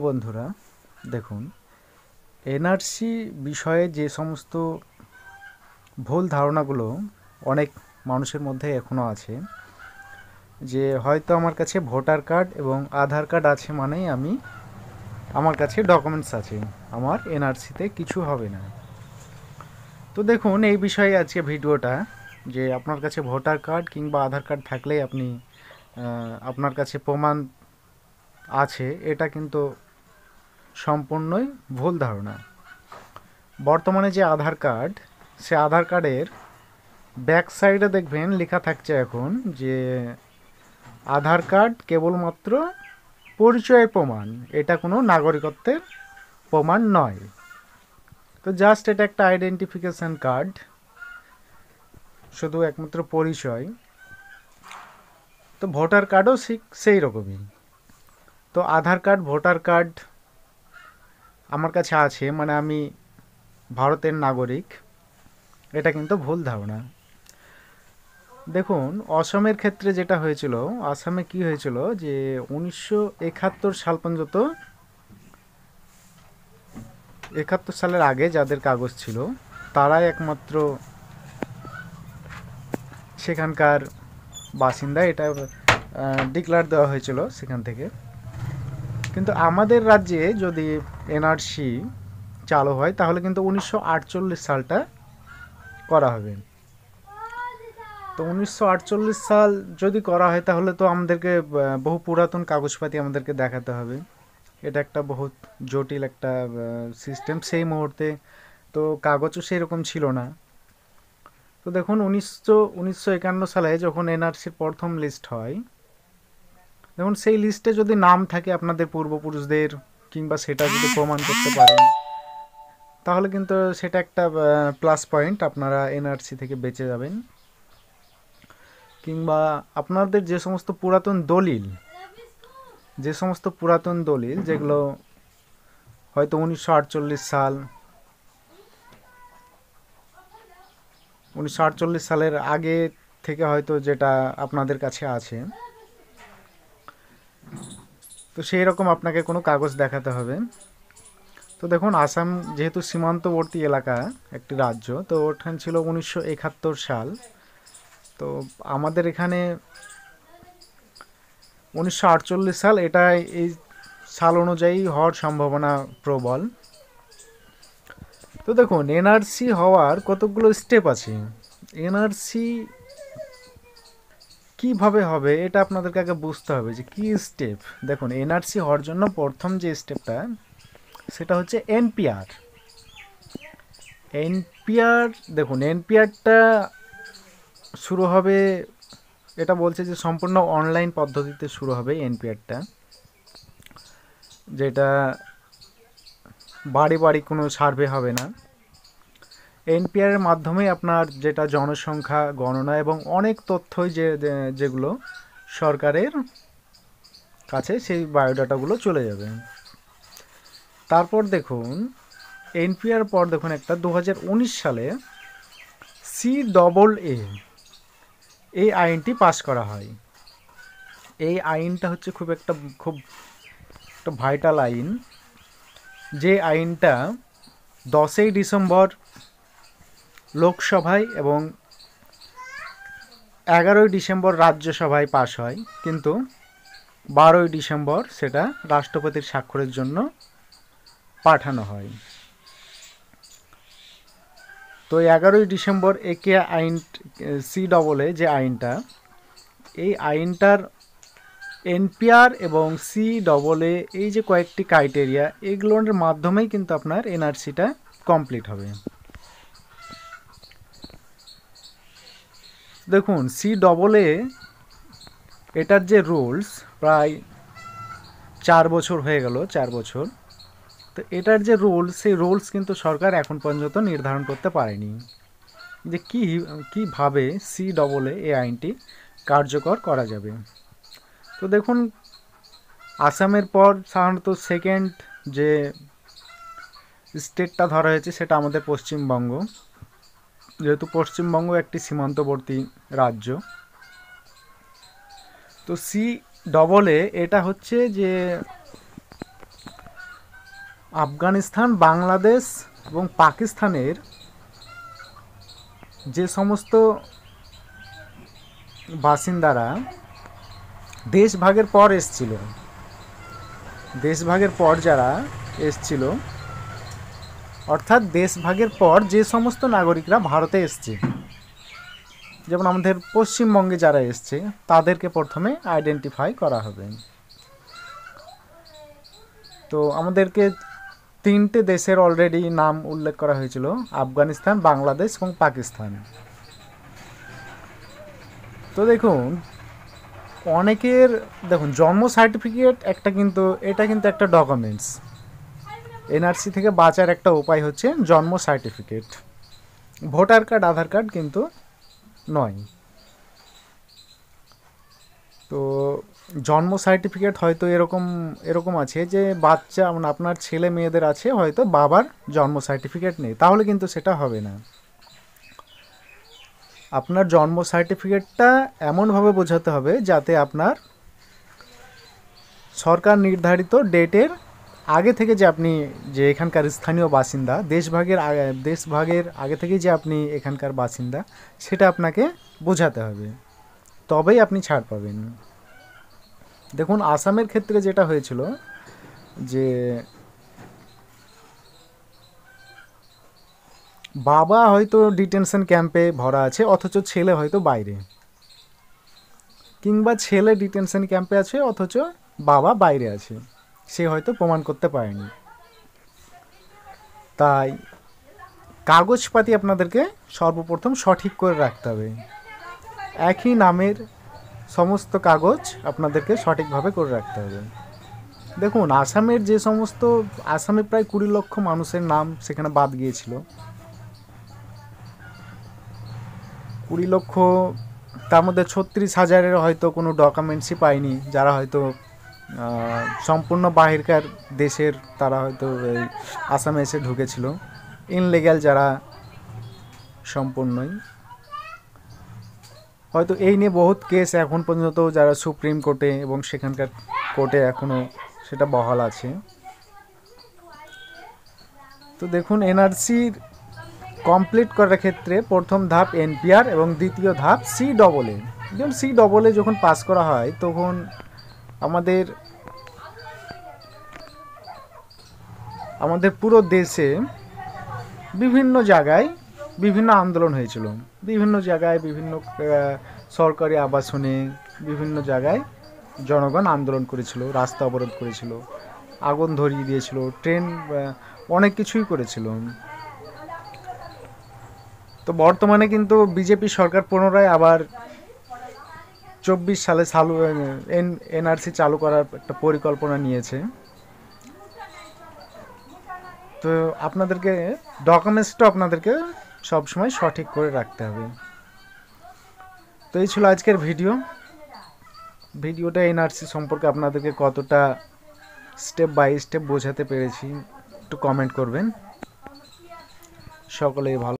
বন্ধুরা, দেখুন, এনআরসি বিষয়ে যে সমস্ত ভুল ধারণাগুলো অনেক মানুষের মধ্যে এখনও আছে, যে হয়তো আমার কাছে ভোটার কার্ড এবং আধার কার্ড আছে মানেই আমার কাছে ডকুমেন্টস আছে, আমার এনআরসিতে কিছু হবে না। তো দেখুন, এই বিষয়ে আজকে ভিডিওটা, যে আপনার কাছে ভোটার কার্ড কিংবা আধার কার্ড থাকলেই আপনার কাছে প্রমাণ আছে, এটা কিন্তু সম্পূর্ণই ভুল ধারণা। বর্তমানে যে আধার কার্ড, সে আধার কার্ডের ব্যাক সাইডে দেখবেন লেখা থাকছে এখন যে আধার কার্ড কেবলমাত্র পরিচয়ের প্রমাণ, এটা কোনো নাগরিকত্বের প্রমাণ নয়। তো জাস্ট এটা একটা আইডেন্টিফিকেশন কার্ড, শুধু একমাত্র পরিচয়। তো ভোটার কার্ডও সেই রকমই। তো আধার কার্ড, ভোটার কার্ড আমার কাছে আছে মানে আমি ভারতের নাগরিক, এটা কিন্তু ভুল ধারণা। দেখুন, অসমের ক্ষেত্রে যেটা হয়েছিল, আসামে কি হয়েছিল যে 1971 সাল পর্যন্ত, 71 সালের আগে যাদের কাগজ ছিল তারাই একমাত্র সেখানকার বাসিন্দা, এটা ডিক্লার দেওয়া হয়েছিল সেখান থেকে। কিন্তু আমাদের রাজ্যে যদি এনআরসি চালু হয় তাহলে কিন্তু 1948 সালটা করা হবে। তো 1948 সাল যদি করা হয় তাহলে তো আমাদেরকে বহু পুরাতন কাগজপাতি আমাদেরকে দেখাতে হবে। এটা একটা বহুত জটিল একটা সিস্টেম সেই মুহূর্তে। তো কাগজও সেরকম ছিল না। তো দেখুন, 1951 সালে যখন এনআরসির প্রথম লিস্ট হয়, দেখুন সেই লিস্টে যদি নাম থাকে আপনাদের পূর্বপুরুষদের, কিংবা সেটা যদি প্রমাণ করতে পারেন, তাহলে কিন্তু সেটা একটা প্লাস পয়েন্ট, আপনারা এনআরসি থেকে বেঁচে যাবেন। কিংবা আপনাদের যে সমস্ত পুরাতন দলিল যেগুলো হয়তো 1948 সালের আগে থেকে হয়তো যেটা আপনাদের কাছে আছে, তো সেই রকম আপনাকে কোনো কাগজ দেখাতে হবে। তো দেখুন, আসাম যেহেতু সীমান্তবর্তী এলাকা, একটি রাজ্য, তো ওখানে ছিল 1971 সাল। তো আমাদের এখানে 1948 সাল, এটা এই সাল অনুযায়ী হওয়ার সম্ভাবনা প্রবল। তো দেখুন, এনআরসি হওয়ার কতগুলো স্টেপ আছে। এনআরসি কিভাবে হবে এটা আপনাদেরকে আগে বুঝতে হবে যে কি স্টেপ। দেখুন, এনআরসি হওয়ার জন্য প্রথম যে স্টেপটা, সেটা হচ্ছে এনপিআর। এনপিআর, দেখুন, এনপিআরটা শুরু হবে, এটা বলছে যে সম্পূর্ণ অনলাইন পদ্ধতিতে শুরু হবে এনপিআরটা, যেটা বাড়ি বাড়ি কোনো সার্ভে হবে না। এনপিআর এর মাধ্যমে আপনার যেটা জনসংখ্যা গণনা এবং অনেক তথ্যই যেগুলো সরকারের কাছে, সেই বায়োডাটাগুলো চলে যাবে। তারপর দেখুন, এনপিআর পর দেখুন একটা 2019 সালে CAA এই আইনটি পাস করা হয়। এই আইনটা হচ্ছে খুব একটা ভাইটাল আইন, যে আইনটা 10ই ডিসেম্বর লোকসভায় এবং 11ই ডিসেম্বর রাজ্যসভায় পাস হয়, কিন্তু 12ই ডিসেম্বর সেটা রাষ্ট্রপতির স্বাক্ষরের জন্য পাঠানো হয়। তো 11ই ডিসেম্বর একে আইন CAA যে আইনটা, এই আইনটার এনপিআর এবং CAA এই যে কয়েকটি ক্রাইটেরিয়া, এগুলোর মাধ্যমেই কিন্তু আপনার এনআরসিটা কমপ্লিট হবে। দেখুন, CAA এটার যে রুলস, প্রায় 4 বছর হয়ে গেল, 4 বছর। তো এটার যে রুলস, সেই রুলস কিন্তু সরকার এখন পর্যন্ত নির্ধারণ করতে পারেনি যে কীভাবে CAA এই আইনটি কার্যকর করা যাবে। তো দেখুন, আসামের পর সাধারণত সেকেন্ড যে স্টেটটা ধরা হয়েছে সেটা আমাদের পশ্চিমবঙ্গ, যেহেতু পশ্চিমবঙ্গ একটি সীমান্তবর্তী রাজ্য। তো CAA এটা হচ্ছে যে আফগানিস্তান, বাংলাদেশ এবং পাকিস্তানের যে সমস্ত বাসিন্দারা দেশভাগের পর এসছিল, দেশভাগের পর যারা এসছিল, অর্থাৎ দেশভাগের পর যে সমস্ত নাগরিকরা ভারতে এসছে, যেমন আমাদের পশ্চিমবঙ্গে যারা এসছে তাদেরকে প্রথমে আইডেন্টিফাই করা হবে। তো আমাদেরকে 3টে দেশের অলরেডি নাম উল্লেখ করা হয়েছিল, আফগানিস্তান, বাংলাদেশ এবং পাকিস্তান। তো দেখুন অনেকের জন্ম সার্টিফিকেট এটা কিন্তু একটা ডকুমেন্টস। এনআরসি থেকে বাঁচার একটা উপায় হচ্ছে জন্ম সার্টিফিকেট। ভোটার কার্ড, আধার কার্ড কিন্তু নয়। তো জন্ম সার্টিফিকেট হয়তো এরকম আছে যে বাচ্চা মানে আপনার ছেলে মেয়েদের আছে, হয়তো বাবার জন্ম সার্টিফিকেট নেই, তাহলে কিন্তু সেটা হবে না। আপনার জন্ম সার্টিফিকেটটা এমনভাবে বোঝাতে হবে যাতে আপনার সরকার নির্ধারিত ডেটের আগে থেকে যে আপনি যে এখানকার স্থানীয় বাসিন্দা, দেশভাগের আগে থেকে যে আপনি এখানকার বাসিন্দা, সেটা আপনাকে বোঝাতে হবে, তবেই আপনি ছাড় পাবেন। দেখুন আসামের ক্ষেত্রে যেটা হয়েছিল যে বাবা হয়তো ডিটেনশন ক্যাম্পে ভরা আছে অথচ ছেলে হয়তো বাইরে, কিংবা ছেলে ডিটেনশন ক্যাম্পে আছে অথচ বাবা বাইরে আছে, সে হয়তো প্রমাণ করতে পারেনি। তাই কাগজপাতি আপনাদেরকে সর্বপ্রথম সঠিক করে রাখতে হবে। একই নামের সমস্ত কাগজ আপনাদেরকে সঠিকভাবে করে রাখতে হবে। দেখুন আসামে প্রায় 20 লক্ষ মানুষের নাম সেখানে বাদ গিয়েছিল। 20 লক্ষ, তার মধ্যে 36,000-এর হয়তো কোনো ডকুমেন্টসই পায়নি, যারা হয়তো সম্পূর্ণ বাহিরকার দেশের, তারা হয়তো এই আসামে এসে ঢুকেছিল, ইনলিগ্যাল যারা সম্পূর্ণই। হয়তো এই নিয়ে বহুত কেস এখন পর্যন্ত যারা সুপ্রিম কোর্টে এবং সেখানকার কোর্টে এখনও সেটা বহাল আছে। তো দেখুন এনআরসির কমপ্লিট করার ক্ষেত্রে প্রথম ধাপ এনপিআর এবং দ্বিতীয় ধাপ CAA। যেমন CAA যখন পাস করা হয় তখন আমাদের পুরো দেশে বিভিন্ন জায়গায় বিভিন্ন আন্দোলন হয়েছিল, বিভিন্ন জায়গায় বিভিন্ন সরকারি আবাসনে বিভিন্ন জায়গায় জনগণ আন্দোলন করেছিল, রাস্তা অবরোধ করেছিল, আগুন ধরিয়ে দিয়েছিল, ট্রেন, অনেক কিছুই করেছিল। তো বর্তমানে কিন্তু বিজেপি সরকার পুনরায় আবার 24 সালে এনআরসি চালু করার একটা পরিকল্পনা নিয়েছে। তো আপনাদেরকে ডকুমেন্টসটা আপনাদেরকে সবসময় সঠিক করে রাখতে হবে। তো এই ছিল আজকের ভিডিওটা এনআরসি সম্পর্কে আপনাদেরকে কতটা স্টেপ বাই স্টেপ বোঝাতে পেরেছি একটু কমেন্ট করবেন। সকলেই ভালো।